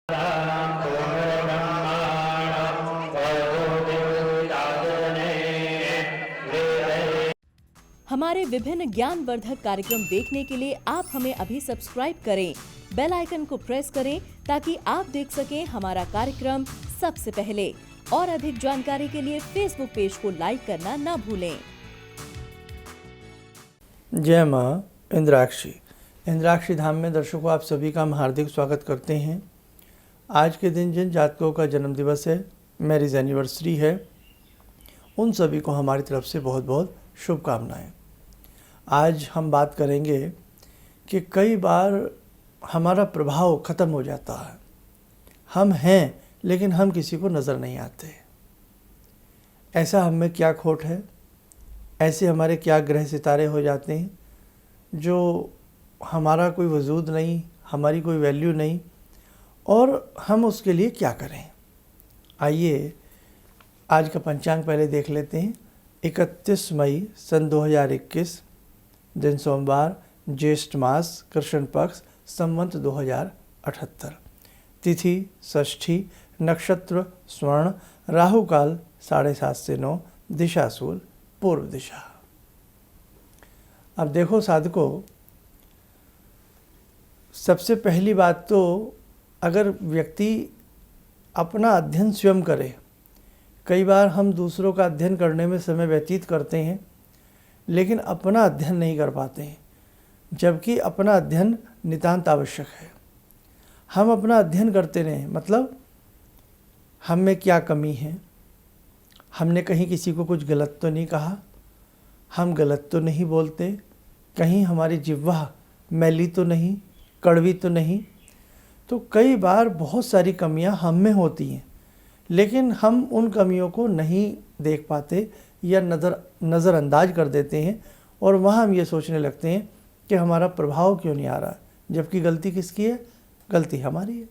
हमारे विभिन्न ज्ञानवर्धक कार्यक्रम देखने के लिए आप हमें अभी सब्सक्राइब करें, बेल आइकन को प्रेस करें ताकि आप देख सकें हमारा कार्यक्रम सबसे पहले। और अधिक जानकारी के लिए फेसबुक पेज को लाइक करना ना भूलें। जय माँ इंद्राक्षी। इंद्राक्षी धाम में दर्शकों आप सभी का हम हार्दिक स्वागत करते हैं। आज के दिन जिन जातकों का जन्म दिवस है, मैरिज एनिवर्सरी है, उन सभी को हमारी तरफ से बहुत बहुत शुभकामनाएं। आज हम बात करेंगे कि कई बार हमारा प्रभाव ख़त्म हो जाता है। हम हैं लेकिन हम किसी को नज़र नहीं आते। ऐसा हम में क्या खोट है, ऐसे हमारे क्या ग्रह सितारे हो जाते हैं जो हमारा कोई वजूद नहीं, हमारी कोई वैल्यू नहीं, और हम उसके लिए क्या करें। आइए आज का पंचांग पहले देख लेते हैं। 31 मई सन 2021, दिन सोमवार, ज्येष्ठ मास, कृष्ण पक्ष, संवत 2078, तिथि षष्ठी, नक्षत्र स्वर्ण, राहु काल 7:30 से 9, दिशा सूल पूर्व दिशा। अब देखो साधकों, सबसे पहली बात तो अगर व्यक्ति अपना अध्ययन स्वयं करे। कई बार हम दूसरों का अध्ययन करने में समय व्यतीत करते हैं लेकिन अपना अध्ययन नहीं कर पाते हैं, जबकि अपना अध्ययन नितांत आवश्यक है। हम अपना अध्ययन करते रहें, मतलब हम में क्या कमी है, हमने कहीं किसी को कुछ गलत तो नहीं कहा, हम गलत तो नहीं बोलते, कहीं हमारी जिह्वा मैली तो नहीं, कड़वी तो नहीं। तो कई बार बहुत सारी कमियां हम में होती हैं लेकिन हम उन कमियों को नहीं देख पाते या नज़रअंदाज कर देते हैं, और वहाँ हम ये सोचने लगते हैं कि हमारा प्रभाव क्यों नहीं आ रहा, जबकि गलती किसकी है? गलती हमारी है।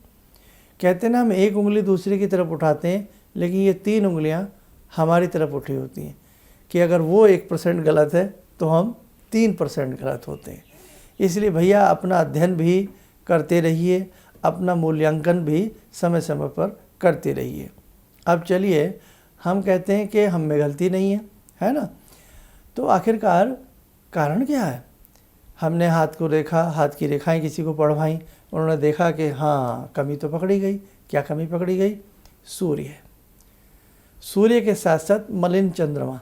कहते हैं ना, हम एक उंगली दूसरे की तरफ उठाते हैं लेकिन ये 3 उंगलियां हमारी तरफ उठी होती हैं कि अगर वो 1% गलत है तो हम 3% गलत होते हैं। इसलिए भैया अपना अध्ययन भी करते रहिए, अपना मूल्यांकन भी समय समय पर करते रहिए। अब चलिए, हम कहते हैं कि हम में गलती नहीं है ना? तो आखिरकार कारण क्या है? हमने हाथ को देखा, हाथ की रेखाएं किसी को पढ़वाई, उन्होंने देखा कि हाँ कमी तो पकड़ी गई। क्या कमी पकड़ी गई? सूर्य। सूर्य के साथ साथ मलिन चंद्रमा।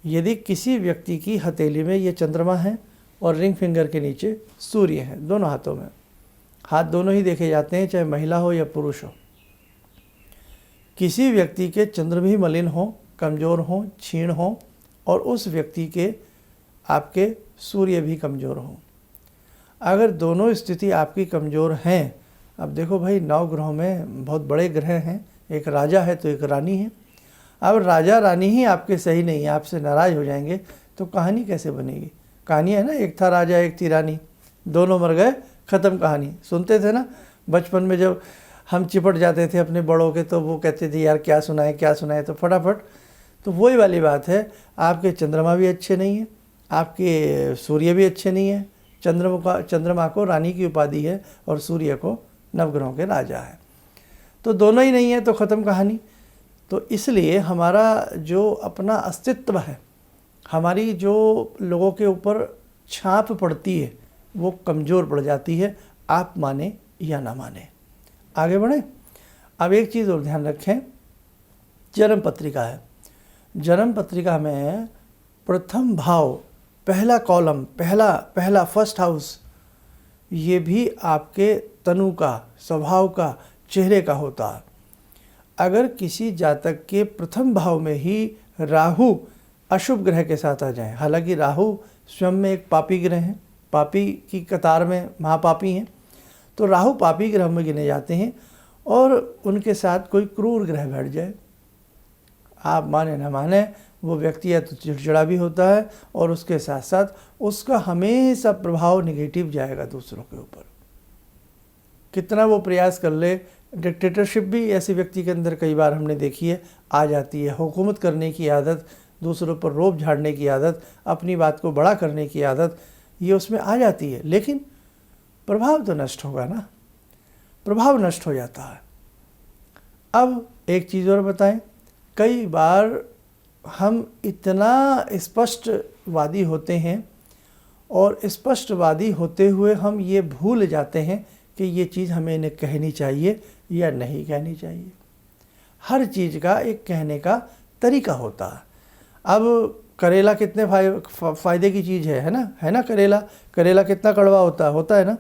यदि किसी व्यक्ति की हथेली में ये चंद्रमा है और रिंग फिंगर के नीचे सूर्य है, दोनों हाथों में, हाथ दोनों ही देखे जाते हैं, चाहे महिला हो या पुरुष हो। किसी व्यक्ति के चंद्र भी मलिन हो, कमज़ोर हो, क्षीण हो, और उस व्यक्ति के आपके सूर्य भी कमज़ोर हो, अगर दोनों स्थिति आपकी कमज़ोर हैं। अब देखो भाई, 9 ग्रहों में बहुत बड़े ग्रह हैं, एक राजा है तो एक रानी है। अब राजा रानी ही आपके सही नहीं है, आपसे नाराज़ हो जाएंगे तो कहानी कैसे बनेगी? कहानी है ना, एक था राजा एक थी रानी, दोनों मर गए, ख़त्म कहानी। सुनते थे ना बचपन में, जब हम चिपट जाते थे अपने बड़ों के तो वो कहते थे यार क्या सुनाए क्या सुनाए, तो फटाफट। तो वही वाली बात है, आपके चंद्रमा भी अच्छे नहीं हैं, आपके सूर्य भी अच्छे नहीं हैं। चंद्रमा को रानी की उपाधि है और सूर्य को नवग्रहों के राजा है, तो दोनों ही नहीं है तो ख़त्म कहानी। तो इसलिए हमारा जो अपना अस्तित्व है, हमारी जो लोगों के ऊपर छाप पड़ती है, वो कमज़ोर पड़ जाती है, आप माने या ना माने। आगे बढ़ें। अब एक चीज़ और ध्यान रखें, जन्म पत्रिका है। जन्म पत्रिका में प्रथम भाव, पहला कॉलम, पहला फर्स्ट हाउस, ये भी आपके तनु का, स्वभाव का, चेहरे का होता है। अगर किसी जातक के प्रथम भाव में ही राहु अशुभ ग्रह के साथ आ जाए, हालांकि राहु स्वयं में एक पापी ग्रह है, पापी की कतार में महापापी हैं, तो राहु पापी ग्रह में गिने जाते हैं, और उनके साथ कोई क्रूर ग्रह बैठ जाए, आप माने ना माने, वो व्यक्ति या तो चिड़चिड़ा भी होता है और उसके साथ साथ उसका हमेशा प्रभाव नेगेटिव जाएगा दूसरों के ऊपर। कितना वो प्रयास कर ले, डिक्टेटरशिप भी ऐसे व्यक्ति के अंदर कई बार हमने देखी है आ जाती है। हुकूमत करने की आदत, दूसरों पर रोब झाड़ने की आदत, अपनी बात को बड़ा करने की आदत, ये उसमें आ जाती है, लेकिन प्रभाव तो नष्ट होगा ना। प्रभाव नष्ट हो जाता है। अब एक चीज़ और बताएं, कई बार हम इतना स्पष्टवादी होते हैं और स्पष्टवादी होते हुए हम ये भूल जाते हैं कि ये चीज़ हमें इन्हें कहनी चाहिए या नहीं कहनी चाहिए। हर चीज़ का एक कहने का तरीका होता है। अब करेला कितने फ़ायदे की चीज़ है ना, करेला कितना कड़वा होता है ना,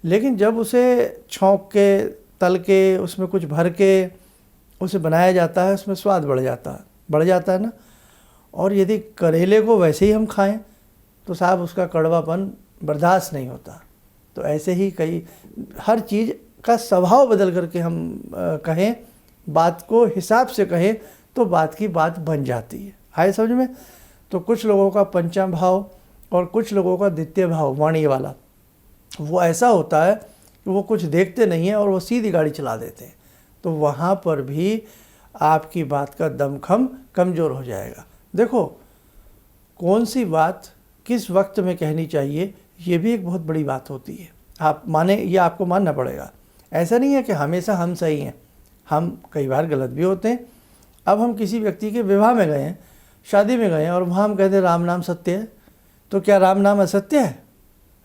लेकिन जब उसे छौंक के, तल के, उसमें कुछ भर के उसे बनाया जाता है, उसमें स्वाद बढ़ जाता है ना। और यदि करेले को वैसे ही हम खाएं तो साहब उसका कड़वापन बर्दाश्त नहीं होता। तो ऐसे ही हर चीज़ का स्वभाव बदल करके हम कहें, बात को हिसाब से कहें तो बात की बात बन जाती है। आए समझ में? तो कुछ लोगों का पंचम भाव और कुछ लोगों का द्वितीय भाव, वाणी वाला, वो ऐसा होता है कि वो कुछ देखते नहीं हैं और वो सीधी गाड़ी चला देते हैं। तो वहाँ पर भी आपकी बात का दमखम कमज़ोर हो जाएगा। देखो, कौन सी बात किस वक्त में कहनी चाहिए, ये भी एक बहुत बड़ी बात होती है। आप माने, ये आपको मानना पड़ेगा। ऐसा नहीं है कि हमेशा हम सही हैं, हम कई बार गलत भी होते हैं। अब हम किसी व्यक्ति के विवाह में गए हैं, शादी में गए हैं और वहाँ हम कहते हैं राम नाम सत्य है, तो क्या राम नाम असत्य है?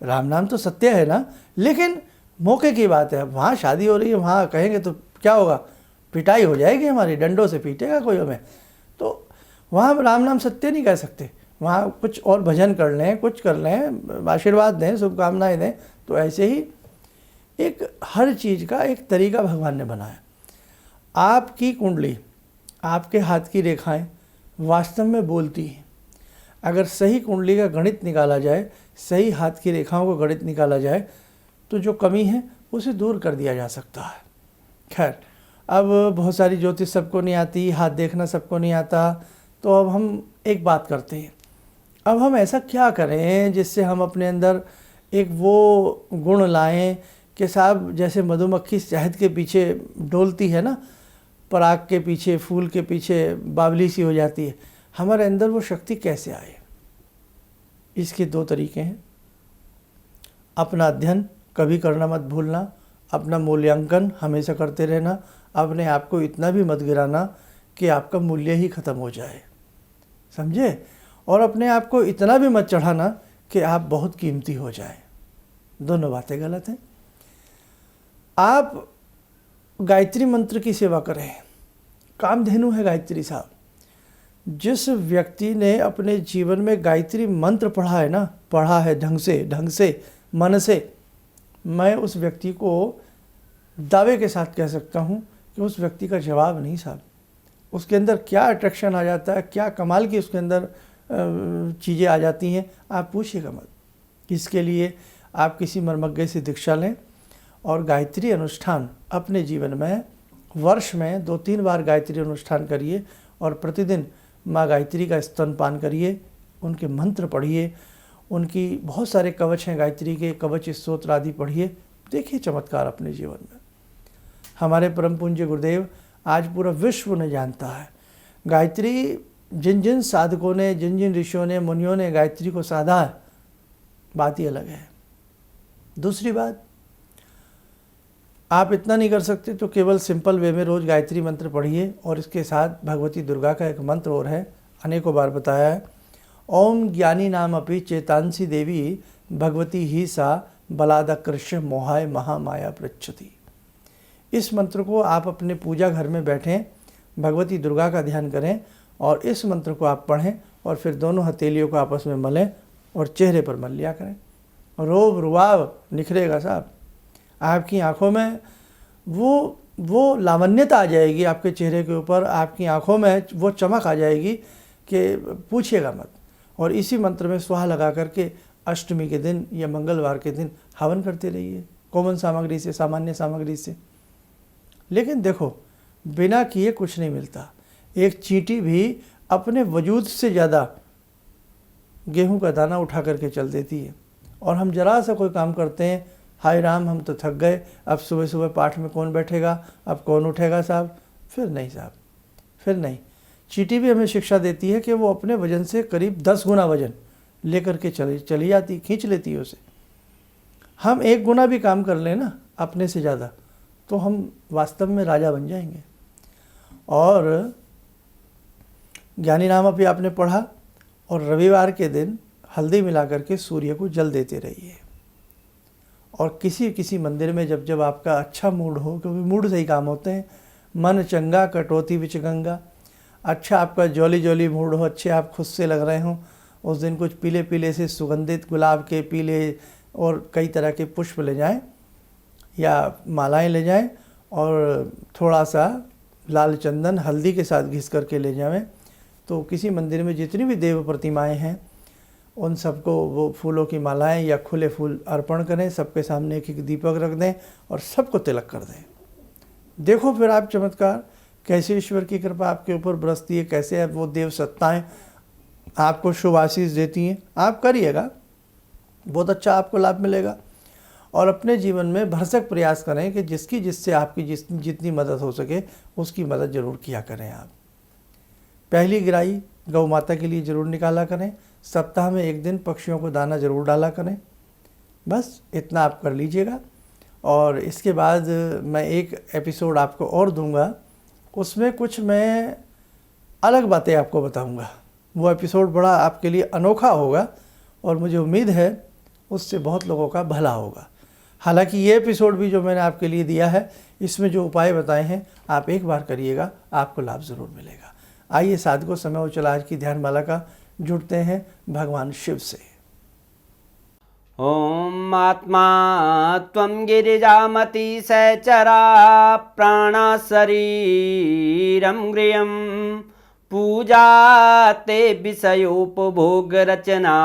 राम नाम तो सत्य है ना, लेकिन मौके की बात है। वहाँ शादी हो रही है, वहाँ कहेंगे तो क्या होगा? पिटाई हो जाएगी हमारी, डंडों से पीटेगा कोई हमें। तो वहाँ हम राम नाम सत्य नहीं कह सकते, वहाँ कुछ और भजन कर लें, कुछ कर लें, आशीर्वाद दें, शुभकामनाएं दें। तो ऐसे ही एक हर चीज़ का एक तरीका भगवान ने बनाया। आपकी कुंडली, आपके हाथ की रेखाएं वास्तव में बोलती हैं। अगर सही कुंडली का गणित निकाला जाए, सही हाथ की रेखाओं का गणित निकाला जाए, तो जो कमी है उसे दूर कर दिया जा सकता है। खैर, अब बहुत सारी ज्योतिष सबको नहीं आती, हाथ देखना सबको नहीं आता, तो अब हम एक बात करते हैं। अब हम ऐसा क्या करें जिससे हम अपने अंदर एक वो गुण लाएं कि साहब, जैसे मधुमक्खी शहद के पीछे डोलती है ना, पराग के पीछे, फूल के पीछे बावली सी हो जाती है, हमारे अंदर वो शक्ति कैसे आए? इसके दो तरीके हैं। अपना अध्ययन कभी करना मत भूलना, अपना मूल्यांकन हमेशा करते रहना, अपने आप को इतना भी मत गिराना कि आपका मूल्य ही ख़त्म हो जाए, समझे? और अपने आप को इतना भी मत चढ़ाना कि आप बहुत कीमती हो जाए। दोनों बातें गलत हैं। आप गायत्री मंत्र की सेवा करें, कामधेनु है गायत्री साहब। जिस व्यक्ति ने अपने जीवन में गायत्री मंत्र पढ़ा है ना, पढ़ा है ढंग से, मन से, मैं उस व्यक्ति को दावे के साथ कह सकता हूँ कि उस व्यक्ति का जवाब नहीं साहब। उसके अंदर क्या अट्रैक्शन आ जाता है, क्या कमाल की उसके अंदर चीज़ें आ जाती हैं, आप पूछिएगा मत। इसके लिए आप किसी मर्मज्ञ से दीक्षा लें और गायत्री अनुष्ठान अपने जीवन में वर्ष में 2-3 बार गायत्री अनुष्ठान करिए और प्रतिदिन माँ गायत्री का स्तनपान करिए, उनके मंत्र पढ़िए, उनकी बहुत सारे कवच हैं गायत्री के, कवच स्तोत्र आदि पढ़िए, देखिए चमत्कार अपने जीवन में। हमारे परम पूज्य गुरुदेव आज पूरा विश्व ने जानता है गायत्री, जिन जिन साधकों ने, जिन जिन ऋषियों ने, मुनियों ने गायत्री को साधा है, बात ही अलग है। दूसरी बात, आप इतना नहीं कर सकते तो केवल सिंपल वे में रोज़ गायत्री मंत्र पढ़िए और इसके साथ भगवती दुर्गा का एक मंत्र और है, अनेकों बार बताया है, ओम ज्ञानी नाम अपि चेतांसी देवी भगवती ही सा बलादकृष्य मोहाय महामाया पृच्छति। इस मंत्र को आप अपने पूजा घर में बैठें, भगवती दुर्गा का ध्यान करें और इस मंत्र को आप पढ़ें और फिर दोनों हथेलियों को आपस में मलें और चेहरे पर मल लिया करें। रोब रुआब निखरेगा साहब, आपकी आंखों में वो लावण्यता आ जाएगी, आपके चेहरे के ऊपर, आपकी आंखों में वो चमक आ जाएगी कि पूछिएगा मत। और इसी मंत्र में स्वाहा लगा करके अष्टमी के दिन या मंगलवार के दिन हवन करते रहिए, कॉमन सामग्री से, सामान्य सामग्री से। लेकिन देखो, बिना किए कुछ नहीं मिलता। एक चींटी भी अपने वजूद से ज़्यादा गेहूं का दाना उठा करके चल देती है। और हम जरा सा कोई काम करते हैं, हाय राम हम तो थक गए, अब सुबह सुबह पाठ में कौन बैठेगा, अब कौन उठेगा साहब, फिर नहीं साहब, फिर नहीं। चींटी भी हमें शिक्षा देती है कि वो अपने वजन से करीब 10 गुना वजन लेकर के चली जाती, खींच लेती है उसे। हम 1 गुना भी काम कर लें ना अपने से ज़्यादा, तो हम वास्तव में राजा बन जाएंगे। और ज्ञानी नामा भी आपने पढ़ा, और रविवार के दिन हल्दी मिला करके सूर्य को जल देते रहिए। और किसी किसी मंदिर में जब जब आपका अच्छा मूड हो, क्योंकि मूड से ही काम होते हैं, मन चंगा कटौती विच गंगा, अच्छा आपका जॉली जॉली मूड हो, अच्छे आप खुद से लग रहे हों, उस दिन कुछ पीले पीले से सुगंधित गुलाब के पीले और कई तरह के पुष्प ले जाएं या मालाएं ले जाएं, और थोड़ा सा लाल चंदन हल्दी के साथ घिस करके ले जाएं। तो किसी मंदिर में जितनी भी देव प्रतिमाएं हैं उन सबको वो फूलों की मालाएं या खुले फूल अर्पण करें, सबके सामने एक एक दीपक रख दें और सबको तिलक कर दें। देखो फिर आप चमत्कार, कैसे ईश्वर की कृपा आपके ऊपर बरसती है, कैसे वो देव सत्ताएं आपको शुभ आशीष देती हैं। आप करिएगा, बहुत अच्छा आपको लाभ मिलेगा। और अपने जीवन में भरसक प्रयास करें कि जिससे आपकी जितनी मदद हो सके उसकी मदद जरूर किया करें। आप पहली गिराई गौ माता के लिए ज़रूर निकाला करें, सप्ताह में एक दिन पक्षियों को दाना ज़रूर डाला करें। बस इतना आप कर लीजिएगा। और इसके बाद मैं एक एपिसोड आपको और दूंगा, उसमें कुछ मैं अलग बातें आपको बताऊंगा। वो एपिसोड बड़ा आपके लिए अनोखा होगा और मुझे उम्मीद है उससे बहुत लोगों का भला होगा। हालांकि ये एपिसोड भी जो मैंने आपके लिए दिया है, इसमें जो उपाय बताए हैं आप एक बार करिएगा, आपको लाभ ज़रूर मिलेगा। आइए साधकों, समय हो चला आज की ध्यानमाला का, जुड़ते हैं भगवान शिव से। ओम आत्मा त्वं गिरिजामति सहचरा प्राणा शरीरं गृहं पूजा ते विषयोपभोग रचना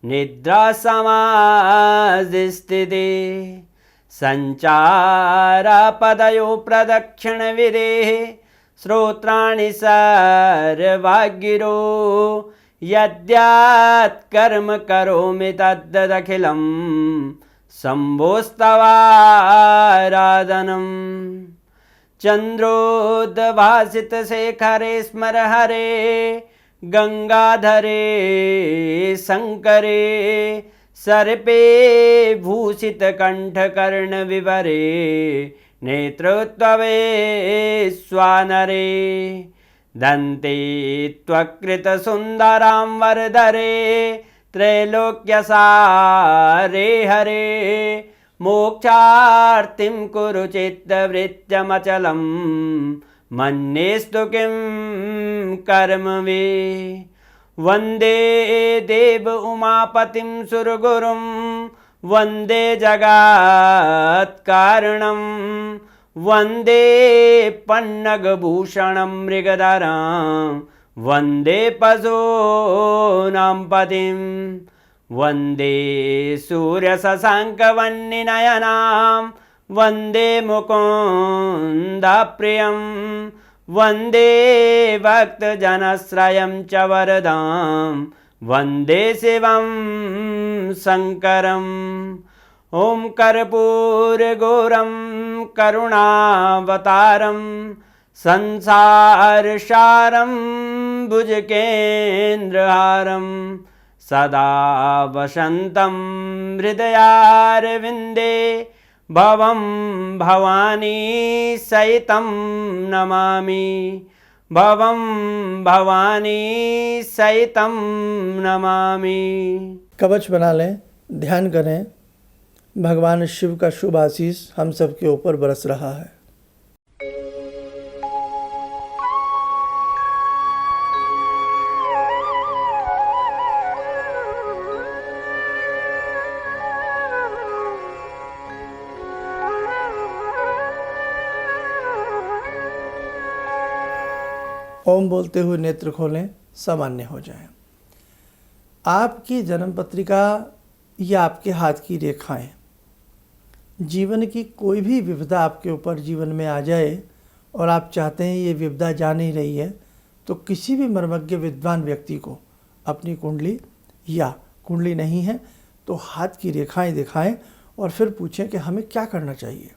निद्रा समाधिस्थिते संचारा पदयो प्रदक्षिण विदेः श्रोत्राणि सर्वागिरो यद्यात् कर्म करोमि तद्दखिलं शम्भोस्तवाराधनम् चन्द्रोद्भासितशेखरे स्मर हरे गंगाधरे शंकरे सर्पे भूषितकण्ठकर्णविवरे नेत्रोत्तवे स्वानरे दन्ते त्वकृतसुन्दरां वरदरे त्रैलोक्यसारे हरे मोक्षार्तिं कुरु चित्तवृत्त्यमचलं मन्येस्तु किं कर्म वे वन्दे देव उमापतिं सुरगुरुं वन्दे जगत्कारणं वन्दे पन्नगभूषणं मृगधरं वन्दे पशूनां पतिं वन्दे सूर्यशशाङ्कवह्निनयनां वन्दे मुकुन्दप्रियं वन्दे भक्तजनश्रयं च वरदां वन्दे शिवं शङ्करम् ॐ कर्पूरगौरं करुणावतारं संसारसारं भुजगेन्द्रहारं सदा वसन्तं हृदयारविन्दे भवं भवानी सहितं नमामि भवं भवानी सहितं नमामि। कवच बना लें, ध्यान करें, भगवान शिव का शुभ आशीष हम सब के ऊपर बरस रहा है। ओम बोलते हुए नेत्र खोलें, सामान्य हो जाएं। आपकी जन्म पत्रिका या आपके हाथ की रेखाएं, जीवन की कोई भी विपदा आपके ऊपर जीवन में आ जाए और आप चाहते हैं ये विपदा जा नहीं रही है, तो किसी भी मर्मज्ञ विद्वान व्यक्ति को अपनी कुंडली या कुंडली नहीं है तो हाथ की रेखाएं दिखाएं और फिर पूछें कि हमें क्या करना चाहिए।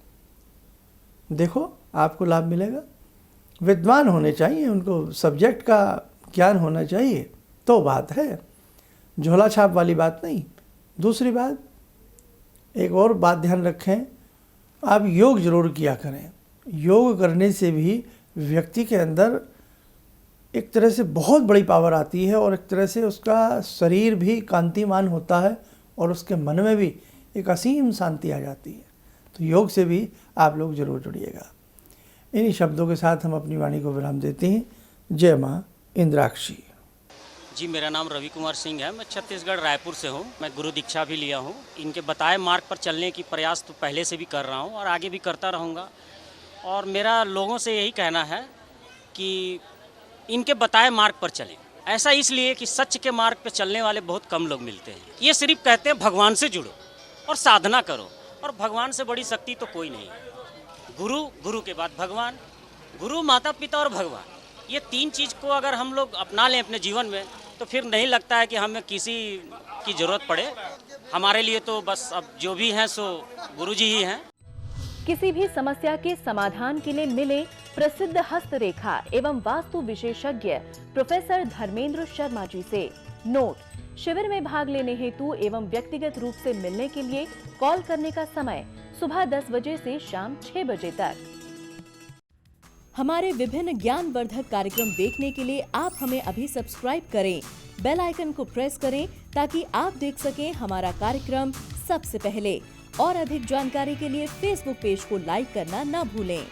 देखो आपको लाभ मिलेगा। विद्वान होने चाहिए, उनको सब्जेक्ट का ज्ञान होना चाहिए, तो बात है, झोला छाप वाली बात नहीं। दूसरी बात, एक और बात ध्यान रखें, आप योग जरूर किया करें। योग करने से भी व्यक्ति के अंदर एक तरह से बहुत बड़ी पावर आती है और एक तरह से उसका शरीर भी कांतिमान होता है और उसके मन में भी एक असीम शांति आ जाती है। तो योग से भी आप लोग जरूर जुड़िएगा। इन्हीं शब्दों के साथ हम अपनी वाणी को विराम देते हैं। जय माँ इंद्राक्षी। जी, मेरा नाम रवि कुमार सिंह है। मैं छत्तीसगढ़ रायपुर से हूँ। मैं गुरु दीक्षा भी लिया हूँ। इनके बताए मार्ग पर चलने की प्रयास तो पहले से भी कर रहा हूँ और आगे भी करता रहूँगा। और मेरा लोगों से यही कहना है कि इनके बताए मार्ग पर चलें। ऐसा इसलिए कि सच के मार्ग पर चलने वाले बहुत कम लोग मिलते हैं। ये सिर्फ कहते हैं भगवान से जुड़ो और साधना करो, और भगवान से बड़ी शक्ति तो कोई नहीं है। गुरु, गुरु के बाद भगवान, गुरु, माता पिता और भगवान, ये तीन चीज़ को अगर हम लोग अपना लें अपने जीवन में तो फिर नहीं लगता है कि हमें किसी की ज़रूरत पड़े। हमारे लिए तो बस अब जो भी हैं सो गुरु जी ही हैं। किसी भी समस्या के समाधान के लिए मिले प्रसिद्ध हस्तरेखा एवं वास्तु विशेषज्ञ प्रोफेसर धर्मेंद्र शर्मा जी से। नोट: शिविर में भाग लेने हेतु एवं व्यक्तिगत रूप से मिलने के लिए कॉल करने का समय सुबह 10 बजे से शाम 6 बजे तक। हमारे विभिन्न ज्ञानवर्धक कार्यक्रम देखने के लिए आप हमें अभी सब्सक्राइब करें, बेल आइकन को प्रेस करें ताकि आप देख सकें हमारा कार्यक्रम सबसे पहले। और अधिक जानकारी के लिए फेसबुक पेज को लाइक करना न भूलें।